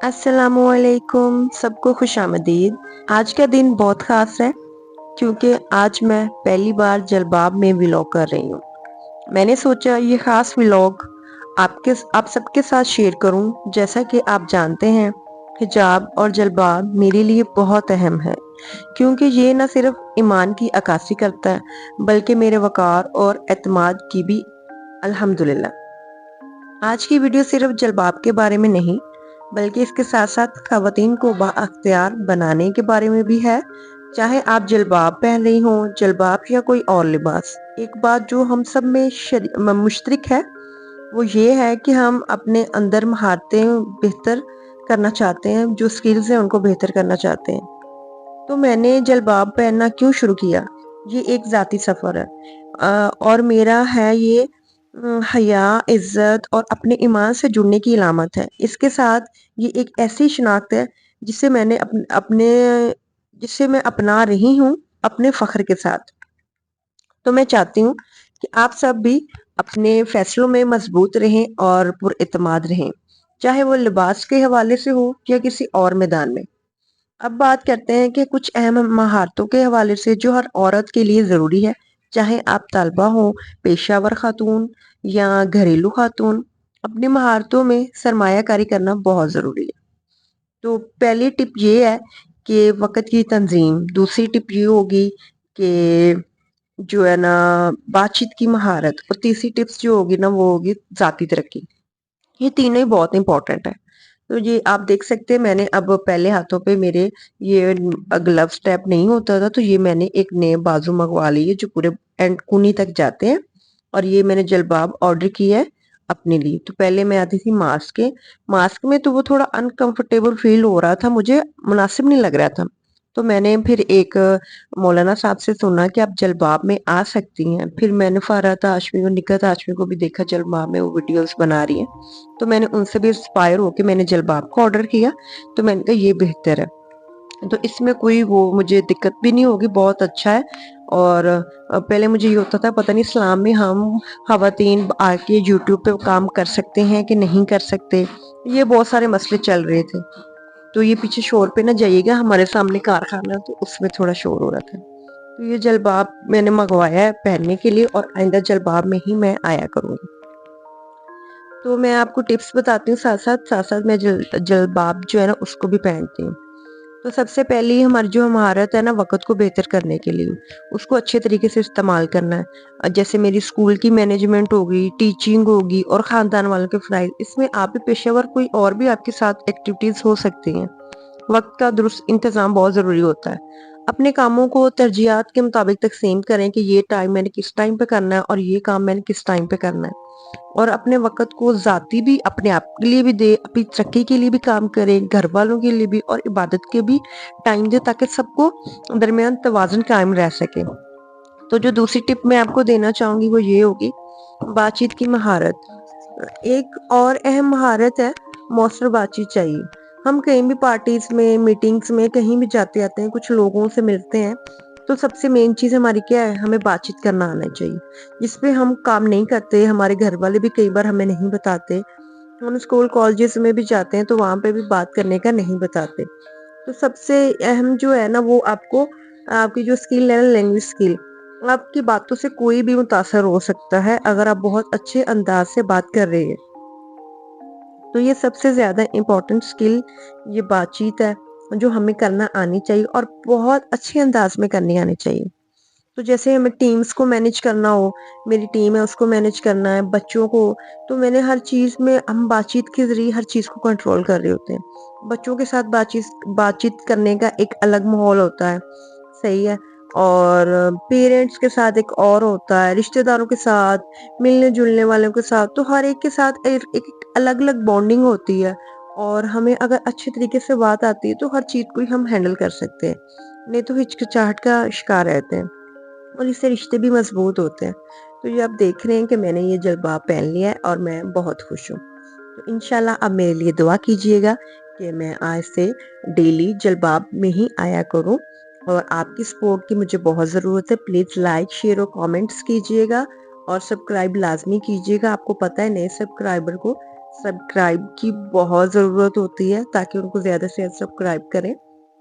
अस्सलामुअलैकुम, सबको खुशामदीद। आज का दिन बहुत ख़ास है क्योंकि आज मैं पहली बार जलबाब में व्लॉग कर रही हूँ। मैंने सोचा ये ख़ास व्लॉग आप सबके साथ शेयर करूँ। जैसा कि आप जानते हैं, हिजाब और जलबाब मेरे लिए बहुत अहम है क्योंकि ये न सिर्फ ईमान की अक्कासी करता है बल्कि मेरे वक़ार और एतमाद की भी। अल्हम्दुलिल्लाह। आज की वीडियो सिर्फ जलबाब के बारे में नहीं बल्कि इसके साथ साथ खवातीन को बाअख्तियार बनाने के बारे में भी है। चाहे आप जलबाब पहन रही हो, जलबाब या कोई और लिबास, एक बात जो हम सब में मुश्तरक है वो ये है कि हम अपने अंदर महारतें बेहतर करना चाहते हैं, जो स्किल्स हैं उनको बेहतर करना चाहते हैं। तो मैंने जलबाब पहनना क्यों शुरू किया, ये एक ज़ाती सफ़र है। और मेरा है ये हया, इज़्ज़त और अपने ईमान से जुड़ने की अलामत है। इसके साथ ये एक ऐसी शिनाख्त है जिसे मैंने जिसे मैं अपना रही हूँ अपने फ़ख्र के साथ। तो मैं चाहती हूँ कि आप सब भी अपने फैसलों में मजबूत रहें और पुरएतमाद रहें, चाहे वो लिबास के हवाले से हो या किसी और मैदान में। अब बात करते हैं कि कुछ अहम महारतों के हवाले से जो हर औरत के लिए ज़रूरी है, चाहे आप तालिबा हो, पेशावर खातून या घरेलू खातून। अपनी महारतों में सरमायाकारी करना बहुत ज़रूरी है। तो पहली टिप ये है कि वक़्त की तंज़ीम। दूसरी टिप ये होगी कि जो है ना बातचीत की महारत, और तीसरी टिप्स जो होगी ना वो होगी ज़ाती तरक्की। ये तीनों ही बहुत इंपॉर्टेंट है। तो ये आप देख सकते हैं, मैंने अब पहले हाथों पे मेरे ये ग्लव स्टेप नहीं होता था, तो ये मैंने एक नए बाजू मंगवा लिए जो पूरे एंड कूनी तक जाते हैं। और ये मैंने जलबाब ऑर्डर की है अपने लिए। तो पहले मैं आती थी मास्क में, तो वो थोड़ा अनकंफर्टेबल फील हो रहा था, मुझे मुनासिब नहीं लग रहा था। तो मैंने फिर एक मौलाना साहब से सुना कि आप जलबाब में आ सकती हैं। फिर मैंने फरहत हाशमी और निकहत हाशमी को भी देखा जलबाब में वो वीडियोस बना रही हैं, तो मैंने उनसे भी इंस्पायर होकर मैंने जलबाब को ऑर्डर किया। तो मैंने कहा ये बेहतर है, तो इसमें कोई वो मुझे दिक्कत भी नहीं होगी, बहुत अच्छा है। और पहले मुझे ये होता था पता नहीं इस्लाम में हम खवातीन आके यूट्यूब पे काम कर सकते हैं कि नहीं कर सकते, ये बहुत सारे मसले चल रहे थे। तो ये पीछे शोर पे ना जाइएगा, हमारे सामने कारखाना तो उसमें थोड़ा शोर हो रहा था। तो ये जलबाब मैंने मंगवाया है पहनने के लिए और आइंदा जलबाब में ही मैं आया करूंगी। तो मैं आपको टिप्स बताती हूँ, साथ साथ मैं जलबाब जो है ना उसको भी पहनती हूँ। तो सबसे पहली हमारी जो महारत है ना वक़्त को बेहतर करने के लिए, उसको अच्छे तरीके से इस्तेमाल करना है। जैसे मेरी स्कूल की मैनेजमेंट होगी, टीचिंग होगी और ख़ानदान वालों के फ़राइज़, इसमें आप भी पेशेवर कोई और भी आपके साथ एक्टिविटीज़ हो सकती हैं। वक़्त का दुरुस्त इंतज़ाम बहुत ज़रूरी होता है। अपने कामों को तरजीहात के मुताबिक तक़सीम करें कि ये टाइम मैंने किस टाइम पे करना है और ये काम मैंने किस टाइम पे करना है। और अपने वक़्त को ज़ाती भी अपने आप के लिए भी दें, अपनी तरक्की के लिए भी काम करें, घर वालों के लिए भी और इबादत के भी टाइम दें, ताकि सबको दरमियान तवाज़ुन कायम रह सके। तो जो दूसरी टिप मैं आपको देना चाहूँगी वो ये होगी बातचीत की महारत। एक और अहम महारत है, मौसर बातचीत चाहिए। हम कहीं भी पार्टीज में, मीटिंग्स में, कहीं भी जाते आते हैं, कुछ लोगों से मिलते हैं, तो सबसे मेन चीज़ हमारी क्या है, हमें बातचीत करना आना चाहिए। जिस पे हम काम नहीं करते, हमारे घर वाले भी कई बार हमें नहीं बताते। हम स्कूल कॉलेजेस में भी जाते हैं तो वहाँ पे भी बात करने का नहीं बताते। तो सबसे अहम जो है ना वो आपको आपकी जो स्किल है ना, लैंग्वेज स्किल। आपकी बातों से कोई भी मुतासर हो सकता है अगर आप बहुत अच्छे अंदाज से बात कर रहे हैं। तो ये सबसे ज़्यादा इम्पोर्टेंट स्किल ये बातचीत है जो हमें करना आनी चाहिए और बहुत अच्छे अंदाज में करनी आनी चाहिए। तो जैसे हमें टीम्स को मैनेज करना हो, मेरी टीम है उसको मैनेज करना है, बच्चों को, तो मैंने हर चीज़ में हम बातचीत के ज़रिए हर चीज़ को कंट्रोल कर रहे होते हैं। बच्चों के साथ बातचीत करने का एक अलग माहौल होता है, सही है। और पेरेंट्स के साथ एक और होता है, रिश्तेदारों के साथ, मिलने-जुलने वालों के साथ, तो हर एक के साथ एक एक अलग-अलग बॉन्डिंग होती है। और हमें अगर अच्छे तरीके से बात आती है तो हर चीज़ को ही हम हैंडल कर सकते हैं, नहीं तो हिचकिचाहट का शिकार रहते हैं। और इससे रिश्ते भी मजबूत होते हैं। तो ये आप देख रहे हैं कि मैंने ये जलबाब पहन लिया है और मैं बहुत खुश हूँ। तो इंशाल्लाह आप मेरे लिए दुआ कीजिएगा कि मैं आज से डेली जलबाब में ही आया करूँ। और आपकी सपोर्ट की मुझे बहुत ज़रूरत है। प्लीज़ लाइक, शेयर और कमेंट्स कीजिएगा और सब्सक्राइब लाजमी कीजिएगा। आपको पता है नए सब्सक्राइबर को सब्सक्राइब की बहुत ज़रूरत होती है ताकि उनको ज़्यादा से ज़्यादा सब्सक्राइब करें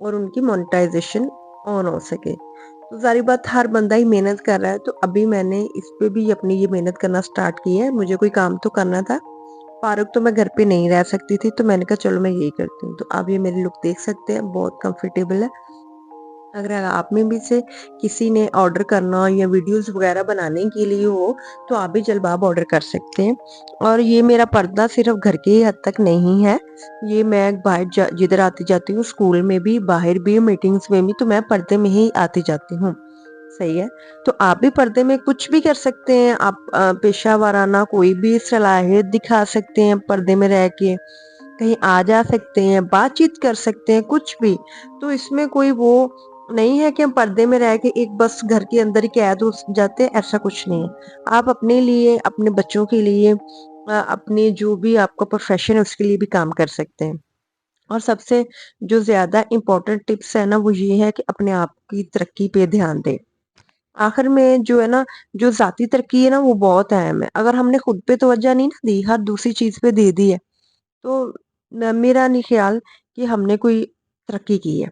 और उनकी मोनेटाइजेशन ऑन हो सके। तो ज़ाहिर बात हर बंदा ही मेहनत कर रहा है, तो अभी मैंने इस पे भी अपनी ये मेहनत करना स्टार्ट की है। मुझे कोई काम तो करना था, फारूक तो मैं घर पे नहीं रह सकती थी, तो मैंने कहा चलो मैं यही करती हूँ। तो आप ये मेरी लुक देख सकते हैं, बहुत कंफर्टेबल है। अगर आप में भी से किसी ने ऑर्डर करना हो या वीडियोस वगैरह बनाने के लिए हो, तो आप भी जल्बाब ऑर्डर कर सकते हैं। और ये मेरा पर्दा सिर्फ घर के ही हद तक नहीं है, ये मैं बाहर जिधर आती जाती हूँ, स्कूल में भी, बाहर भी, मीटिंग्स में भी, तो मैं पर्दे में ही आती जाती हूँ। सही है। तो आप भी पर्दे में कुछ भी कर सकते हैं। आप पेशा वाराना कोई भी सलाहियत दिखा सकते हैं पर्दे में रह के, कहीं आ जा सकते हैं, बातचीत कर सकते हैं, कुछ भी। तो इसमें कोई वो नहीं है कि हम पर्दे में रह के एक बस घर के अंदर ही कैद हो जाते हैं, ऐसा कुछ नहीं है। आप अपने लिए, अपने बच्चों के लिए, अपने जो भी आपका प्रोफेशन है उसके लिए भी काम कर सकते हैं। और सबसे जो ज्यादा इम्पोर्टेंट टिप्स है ना, वो ये है कि अपने आप की तरक्की पे ध्यान दें। आखिर में जो है ना, जो जाती तरक्की है ना, वो बहुत अहम है। अगर हमने खुद पे तवज्जो नहीं ना दी, हर दूसरी चीज पे दे दी है, तो मेरा नहीं ख्याल कि हमने कोई तरक्की की है।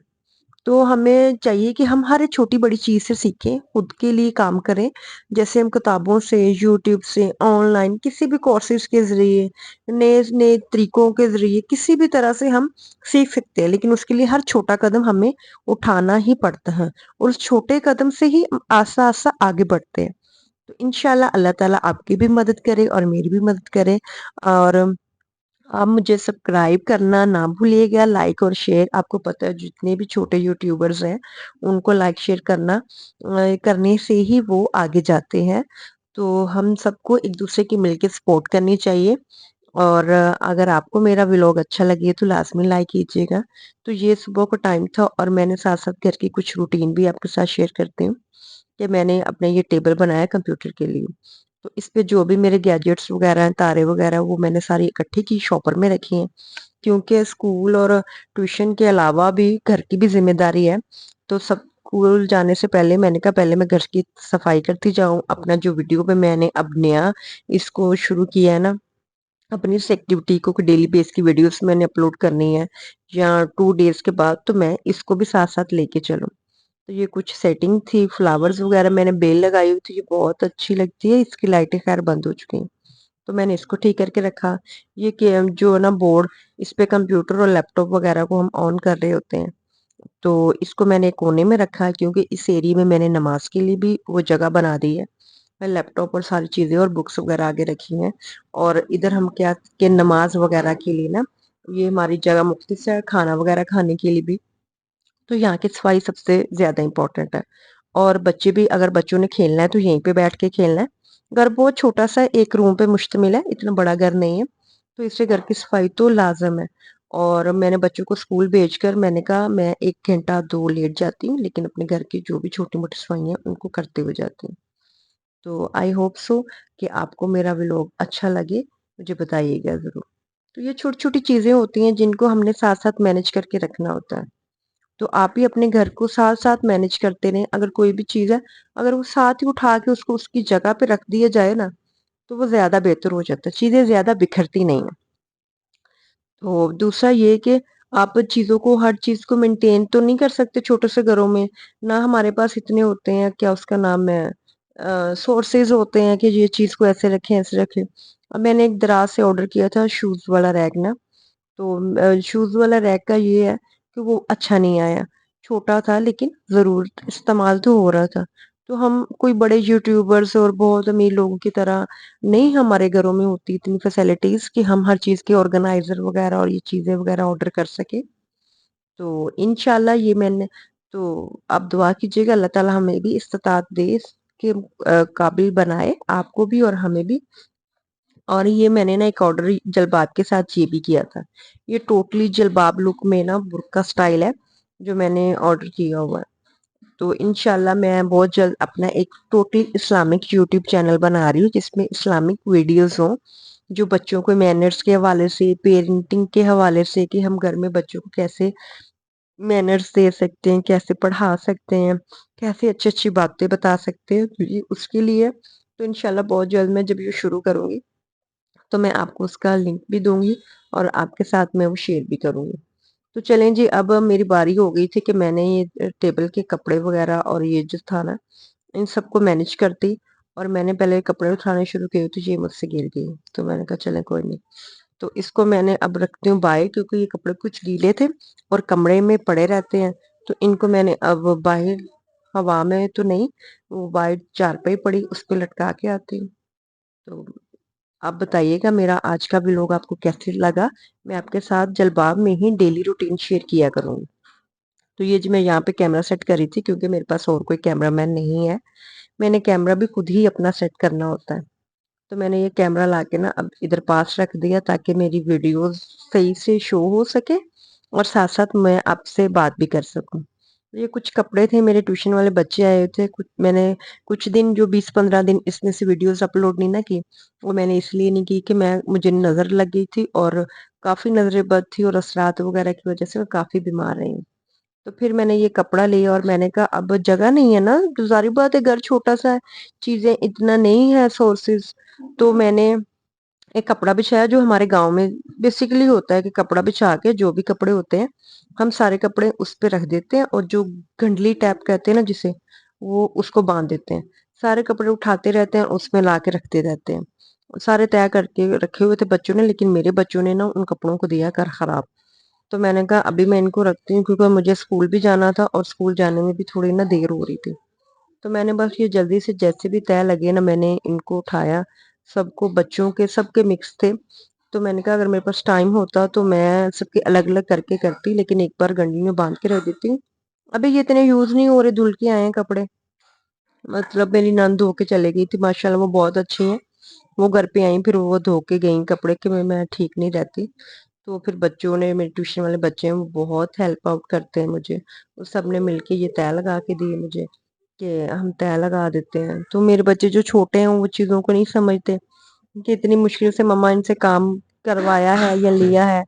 तो हमें चाहिए कि हम हर एक छोटी बड़ी चीज से सीखें, खुद के लिए काम करें। जैसे हम किताबों से, यूट्यूब से, ऑनलाइन किसी भी कोर्सेज के जरिए, नए नए तरीकों के जरिए, किसी भी तरह से हम सीख सकते हैं, लेकिन उसके लिए हर छोटा कदम हमें उठाना ही पड़ता है, और उस छोटे कदम से ही आस्ता आस्ता आगे बढ़ते हैं। तो इंशाल्लाह अल्लाह ताला आपकी भी मदद करे और मेरी भी मदद करे। और आप मुझे सब्सक्राइब करना ना भूलिएगा, लाइक और शेयर। आपको पता है जितने भी छोटे यूट्यूबर्स हैं, उनको लाइक शेयर करना करने से ही वो आगे जाते हैं। तो हम सबको एक दूसरे की मिलके सपोर्ट करनी चाहिए। और अगर आपको मेरा व्लॉग अच्छा लगे तो लाजमी लाइक कीजिएगा। तो ये सुबह का टाइम था और मैंने साथ साथ घर की कुछ रूटीन भी आपके साथ शेयर करती हूँ कि मैंने अपने ये टेबल बनाया कंप्यूटर के लिए। तो इस पे जो भी मेरे गैजेट्स वगैरह हैं, तारे वगैरह, वो मैंने सारी इकट्ठी की, शॉपर में रखी हैं, क्योंकि स्कूल और ट्यूशन के अलावा भी घर की भी जिम्मेदारी है। तो सब स्कूल जाने से पहले मैंने कहा पहले मैं घर की सफाई करती जाऊं। अपना जो वीडियो पे मैंने अब नया इसको शुरू किया है ना, अपनी इस एक्टिविटी को, डेली बेस की वीडियोस मैंने अपलोड करनी है या 2 डेज के बाद, तो मैं इसको भी साथ साथ लेके चलूं। तो ये कुछ सेटिंग थी, फ्लावर्स वगैरह मैंने बेल लगाई हुई थी, ये बहुत अच्छी लगती है। इसकी लाइटें खैर बंद हो चुकी हैं, तो मैंने इसको ठीक करके रखा। ये जो है ना बोर्ड, इस पे कंप्यूटर और लैपटॉप वगैरह को हम ऑन कर रहे होते हैं, तो इसको मैंने एक कोने में रखा है, क्योंकि इस एरिया में मैंने नमाज के लिए भी वो जगह बना दी है। मैं लैपटॉप और सारी चीजें और बुक्स वगैरह आगे रखी हैं। और इधर हम क्या कि नमाज वगैरह के लिए ना, ये हमारी जगह मुख्तस है, खाना वगैरह खाने के लिए भी। तो यहाँ की सफाई सबसे ज्यादा इम्पोर्टेंट है। और बच्चे भी, अगर बच्चों ने खेलना है तो यहीं पे बैठ के खेलना है। घर बहुत छोटा सा एक रूम पे मुश्तमिल है, इतना बड़ा घर नहीं है, तो इससे घर की सफाई तो लाजम है। और मैंने बच्चों को स्कूल भेजकर मैंने कहा मैं 1 घंटा 2 लेट जाती हूँ, लेकिन अपने घर की जो भी छोटी मोटी सफाई है उनको करते हुए जाती हूँ। तो आई होप सो कि आपको मेरा व्लॉग अच्छा लगे, मुझे बताइएगा जरूर। तो ये छोटी छोटी चीजें होती हैं जिनको हमने साथ साथ मैनेज करके रखना होता है। तो आप ही अपने घर को साथ साथ मैनेज करते रहें। अगर कोई भी चीज है, अगर वो साथ ही उठा के उसको उसकी जगह पे रख दिया जाए ना, तो वो ज्यादा बेहतर हो जाता है, चीजें ज्यादा बिखरती नहीं है। तो दूसरा ये कि आप चीजों को, हर चीज को मेंटेन तो नहीं कर सकते छोटे से घरों में, ना हमारे पास इतने होते हैं, क्या उसका नाम है, सोर्सेज होते हैं कि ये चीज को ऐसे रखें ऐसे रखें। अब मैंने एक दराज से ऑर्डर किया था शूज वाला रैक ना, तो शूज वाला रैक का ये है कि वो अच्छा नहीं आया। छोटा था लेकिन जरूर इस्तेमाल तो हो रहा था। तो हम कोई बड़े यूट्यूबर्स और बहुत अमीर लोगों की तरह नहीं, हमारे घरों में होती इतनी फैसिलिटीज कि हम हर चीज के ऑर्गेनाइजर वगैरह और ये चीजें वगैरह ऑर्डर कर सके। तो इंशाल्लाह ये मैंने, तो आप दुआ कीजिएगा अल्लाह ताला हमें भी इस्तात दे, इसके काबिल बनाए आपको भी और हमें भी। और ये मैंने ना एक ऑर्डर जलबाब के साथ ये भी किया था। ये टोटली जलबाब लुक में ना बुर्का स्टाइल है, जो मैंने ऑर्डर किया हुआ है। तो इंशाल्लाह मैं बहुत जल्द अपना एक टोटली इस्लामिक यूट्यूब चैनल बना रही हूँ, जिसमें इस्लामिक वीडियोस हों, जो बच्चों को मैनर्स के हवाले से, पेरेंटिंग के हवाले से, कि हम घर में बच्चों को कैसे मैनर्स दे सकते हैं, कैसे पढ़ा सकते हैं, कैसे अच्छी अच्छी बातें बता सकते हैं, तो ये उसके लिए। तो इंशाल्लाह बहुत जल्द मैं जब ये शुरू करूंगी, تو میں آپ کو اس کا لنک بھی دوں گی اور آپ کے ساتھ میں وہ شیئر بھی کروں گی۔ تو چلیں جی، اب میری باری ہو گئی تھی کہ میں نے یہ ٹیبل کے کپڑے وغیرہ اور یہ جو تھا نا ان سب کو مینج کرتی، اور میں نے پہلے کپڑے اٹھانے شروع کیے تو یہ مجھ سے گر گئی، تو میں نے کہا چلیں کوئی نہیں، تو اس کو میں نے اب رکھتی ہوں باہر، کیونکہ یہ کپڑے کچھ گیلے تھے اور کمرے میں پڑے رہتے ہیں، تو ان کو میں نے اب باہر ہوا میں تو نہیں، وہ باہر چارپائی پڑی اس پہ لٹکا کے آتی ہوں۔ تو آپ بتائیے گا میرا آج کا ولاگ آپ کو کیسے لگا؟ میں آپ کے ساتھ جلباب میں ہی ڈیلی روٹین شیئر کیا کروں گی۔ تو یہ جو میں یہاں پہ کیمرہ سیٹ کری تھی، کیونکہ میرے پاس اور کوئی کیمرہ مین نہیں ہے، میں نے کیمرہ بھی خود ہی اپنا سیٹ کرنا ہوتا ہے، تو میں نے یہ کیمرہ لا کے نا اب ادھر پاس رکھ دیا تاکہ میری ویڈیوز صحیح سے شو ہو سکے اور ساتھ ساتھ میں آپ سے بات بھی کر سکوں۔ یہ کچھ کپڑے تھے، میرے ٹیوشن والے بچے آئے تھے، میں نے کچھ دن جو 20-15 دن اس میں سے ویڈیوز اپلوڈ نہیں نہ کی، وہ میں نے اس لیے نہیں کی کہ مجھے نظر لگ گئی تھی اور کافی نظر بد تھی، اور اثرات وغیرہ کی وجہ سے میں کافی بیمار رہی ہوں۔ تو پھر میں نے یہ کپڑا لیا اور میں نے کہا اب جگہ نہیں ہے نا، ظاہر بات ہے گھر چھوٹا سا ہے، چیزیں اتنا نہیں ہے سورسز، تو میں نے ایک کپڑا بچھایا جو ہمارے گاؤں میں بیسیکلی ہوتا ہے کہ کپڑا بچھا کے جو بھی کپڑے ہوتے ہیں ہم سارے کپڑے اس پہ رکھ دیتے ہیں، اور جو گنڈلی ٹیپ کہتے ہیں نا جسے، وہ اس کو باندھ دیتے ہیں، سارے کپڑے اٹھاتے رہتے ہیں اس میں لا کے رکھتے رہتے ہیں، سارے طے کر کے رکھے ہوئے تھے بچوں نے، لیکن میرے بچوں نے نا ان کپڑوں کو دیا کر خراب، تو میں نے کہا ابھی میں ان کو رکھتی ہوں کیونکہ مجھے اسکول بھی جانا تھا اور اسکول جانے میں بھی تھوڑی نا دیر ہو رہی تھی، تو میں نے بس یہ جلدی سے جیسے بھی طے لگے نا میں نے ان کو اٹھایا، سب کو بچوں کے سب کے مکس تھے، تو میں نے کہا اگر میرے پاس ٹائم ہوتا تو میں سب کے الگ الگ کر کے کرتی، لیکن ایک بار گنڈی میں باندھ کے رکھ دیتی ہوں۔ ابھی یہ اتنے یوز نہیں ہو رہے، دھل کے آئے ہیں کپڑے، مطلب میری نند دھو کے چلے گئی تھی، ماشاءاللہ وہ بہت اچھی ہیں، وہ گھر پہ آئیں پھر وہ دھو کے گئیں کپڑے کہ میں ٹھیک نہیں رہتی، تو پھر بچوں نے، میرے ٹیوشن والے بچے ہیں وہ بہت ہیلپ آؤٹ کرتے ہیں مجھے، وہ سب نے مل کے یہ طے لگا کے دیے مجھے کہ ہم طے لگا دیتے ہیں، تو میرے بچے جو چھوٹے ہیں وہ چیزوں کو نہیں سمجھتے کہ اتنی مشکل سے مما ان سے کام کروایا ہے یا لیا ہے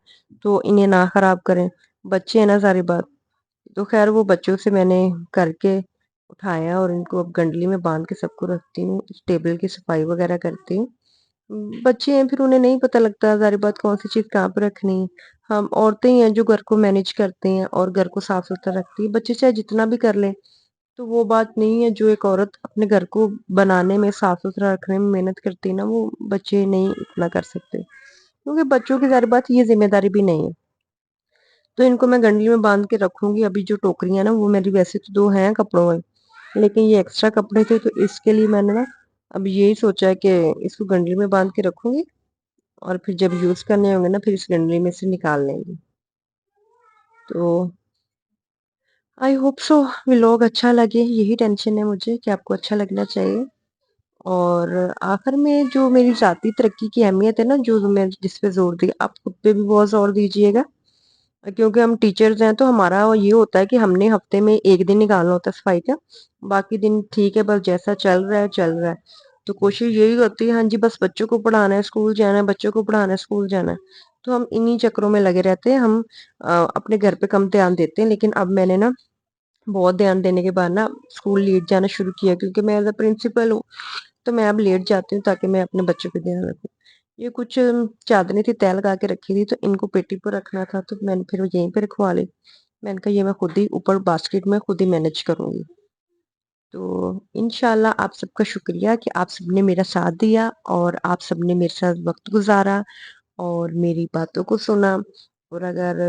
تو انہیں نہ خراب کریں، بچے ہیں نا ساری بات، تو خیر وہ بچوں سے میں نے کر کے اٹھایا اور ان کو اب گنڈلی میں باندھ کے سب کو رکھتی ہوں، ٹیبل کی صفائی وغیرہ کرتی ہوں۔ بچے ہیں پھر انہیں نہیں پتہ لگتا ظاہر بات کون سی چیز کہاں پہ رکھنی ہے، ہم عورتیں ہی ہیں جو گھر کو مینج کرتے ہیں اور گھر کو صاف ستھرا رکھتی ہیں، بچے چاہے جتنا بھی کر لیں تو وہ بات نہیں ہے جو ایک عورت اپنے گھر کو بنانے میں، صاف ستھرا رکھنے میں محنت کرتی ہے نا، وہ بچے نہیں اتنا کر سکتے، کیونکہ بچوں کی ظاہر بات یہ ذمہ داری بھی نہیں ہے، تو ان کو میں گنڈلی میں باندھ کے رکھوں گی۔ ابھی جو ٹوکریاں نا وہ میری ویسے تو 2 ہیں کپڑوں میں، لیکن یہ ایکسٹرا کپڑے تھے تو اس کے لیے میں نے نا اب یہی سوچا ہے کہ اس کو گنڈلی میں باندھ کے رکھوں گی، اور پھر جب یوز کرنے ہوں گے نا پھر اس گنڈلی میں سے نکال لیں گے۔ تو آئی ہوپ سو ولاگ اچھا لگے، یہی ٹینشن ہے مجھے کہ آپ کو اچھا لگنا چاہیے، اور آخر میں جو میری ذاتی ترقی کی اہمیت ہے نا، جو میں جس پہ زور دی، آپ خود پہ بھی بہت زور دیجیے گا، کیونکہ ہم ٹیچرز ہیں تو ہمارا یہ ہوتا ہے کہ ہم نے ہفتے میں 1 دن نکالنا ہوتا ہے صفائی کا، باقی دن ٹھیک ہے بس جیسا چل رہا ہے چل رہا ہے، تو کوشش یہی ہوتی ہے ہاں جی بس بچوں کو پڑھانا ہے اسکول جانا ہے، بچوں کو پڑھانا ہے اسکول جانا ہے، تو ہم انہی چکروں میں لگے رہتے ہیں، ہم اپنے گھر پہ کم دھیان دیتے ہیں، لیکن اب میں نے نا بہت دھیان دینے کے بعد نا اسکول لیٹ جانا شروع کیا، کیونکہ میں ایز اے پرنسپل ہوں تو میں اب لیٹ جاتی ہوں تاکہ میں اپنے بچوں پہ دھیان رکھوں۔ یہ کچھ چادریں تھی طے لگا کے رکھی تھی تو ان کو پیٹی پر رکھنا تھا، تو میں نے پھر یہیں پہ رکھوا لی، میں نے کہا یہ میں خود ہی اوپر باسکٹ میں خود ہی مینج کروں گی۔ تو انشاءاللہ آپ سب کا شکریہ کہ آپ سب نے میرا ساتھ دیا اور آپ سب نے میرے ساتھ وقت گزارا اور میری باتوں کو سنا، اور اگر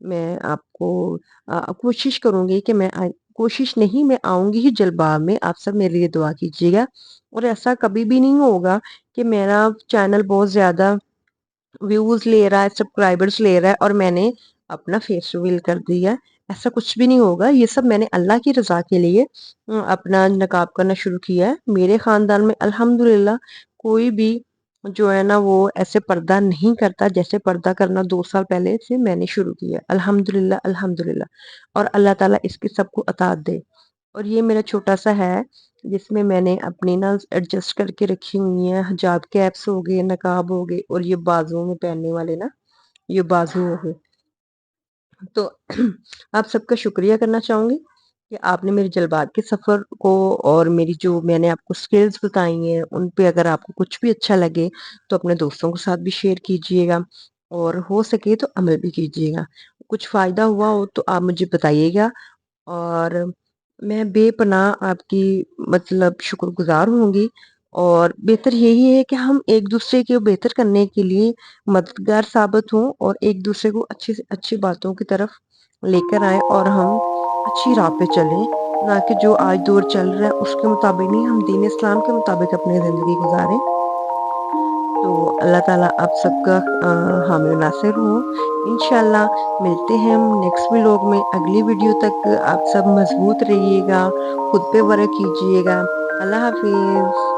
میں آپ کو کوشش کروں گی کہ کوشش نہیں میں آؤں گی ہی جلباب میں، آپ سب میرے لیے دعا کیجیے گا، اور ایسا کبھی بھی نہیں ہوگا کہ میرا چینل بہت زیادہ ویوز لے رہا ہے، سبسکرائبرز لے رہا ہے اور میں نے اپنا فیس ریویل کر دیا، ایسا کچھ بھی نہیں ہوگا، یہ سب میں نے اللہ کی رضا کے لیے اپنا نقاب کرنا شروع کیا ہے۔ میرے خاندان میں الحمدللہ کوئی بھی جو ہے نا وہ ایسے پردہ نہیں کرتا جیسے پردہ کرنا 2 سال پہلے سے میں نے شروع کیا، الحمدللہ الحمدللہ، اور اللہ تعالیٰ اس کی سب کو عطا دے، اور یہ میرا چھوٹا سا ہے جس میں نے اپنی نا ایڈجسٹ کر کے رکھی ہوئی ہیں، حجاب کیپس ہو گئے، نقاب ہو گئے، اور یہ بازو میں پہننے والے نا یہ بازو ہو گئے، تو آپ سب کا شکریہ کرنا چاہوں گی کہ آپ نے میرے جلباب کے سفر کو اور میری جو میں نے آپ کو سکلز بتائی ہیں ان پہ اگر آپ کو کچھ بھی اچھا لگے تو اپنے دوستوں کے ساتھ بھی شیئر کیجیے گا اور ہو سکے تو عمل بھی کیجیے گا. کچھ فائدہ ہوا ہو تو آپ مجھے بتائیے گا اور میں بے پناہ آپ کی مطلب شکر گزار ہوں گی. اور بہتر یہی ہے کہ ہم ایک دوسرے کو بہتر کرنے کے لیے مددگار ثابت ہوں اور ایک دوسرے کو اچھی سے اچھی باتوں کی طرف لے کر آئیں اور ہم اچھی راہ پہ چلیں، نہ کہ جو آج دور چل رہا ہے اس کے مطابق نہیں، ہم دین اسلام کے مطابق اپنی زندگی گزاریں. تو اللہ تعالیٰ آپ سب کا حامی و ناصر ہوں. انشاءاللہ ملتے ہیں ہم نیکسٹ ولاگ میں. اگلی ویڈیو تک آپ سب مضبوط رہیے گا، خود پہ ورک کیجیے گا. اللہ حافظ.